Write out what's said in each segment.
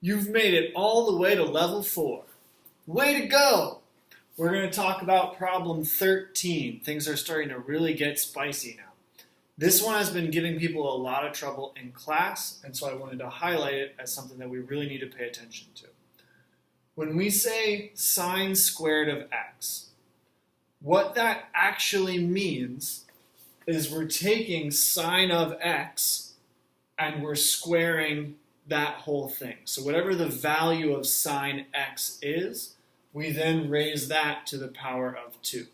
You've made it all the way to level 4. Way to go! We're going to talk about problem 13. Things are starting to really get spicy now. This one has been giving people a lot of trouble in class, and so I wanted to highlight it as something that we really need to pay attention to. When we say sine squared of x, what that actually means is we're taking sine of x and we're squaring that whole thing. So whatever the value of sine x is, we then raise that to the power of 2.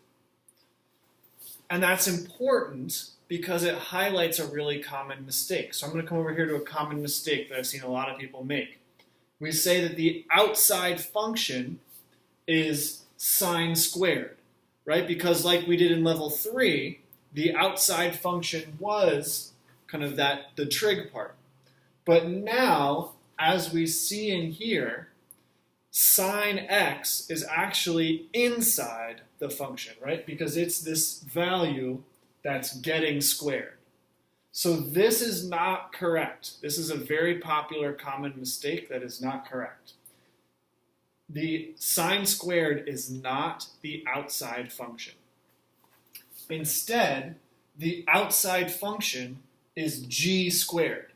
And that's important because it highlights a really common mistake. So I'm going to come over here to a common mistake that I've seen a lot of people make. We say that the outside function is sine squared, right? Because like we did in level 3, the outside function was kind of the trig part. But now, as we see in here, sine x is actually inside the function, right? Because it's this value that's getting squared. So this is not correct. This is a very popular common mistake that is not correct. The sine squared is not the outside function. Instead, the outside function is g squared.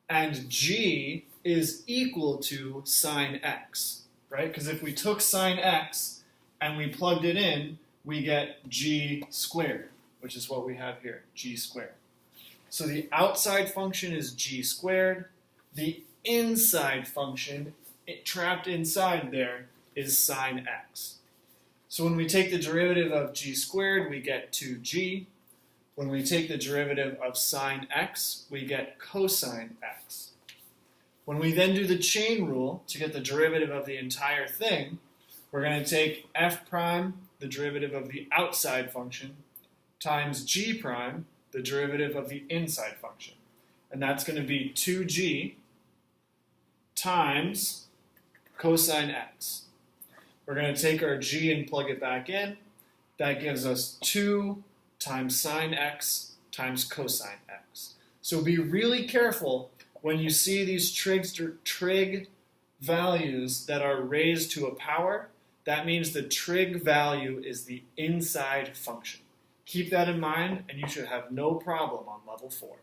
And g is equal to sine x, right? Because if we took sine x and we plugged it in, we get g squared, which is what we have here, g squared. So the outside function is g squared. The inside function, trapped inside there, is sine x. So when we take the derivative of g squared, we get 2g. When we take the derivative of sine x, we get cosine x. When we then do the chain rule to get the derivative of the entire thing, we're going to take f prime, the derivative of the outside function, times g prime, the derivative of the inside function. And that's going to be 2g times cosine x. We're going to take our g and plug it back in. That gives us 2 times sine x times cosine x. So be really careful when you see these trig values that are raised to a power. That means the trig value is the inside function. Keep that in mind, and you should have no problem on level 4.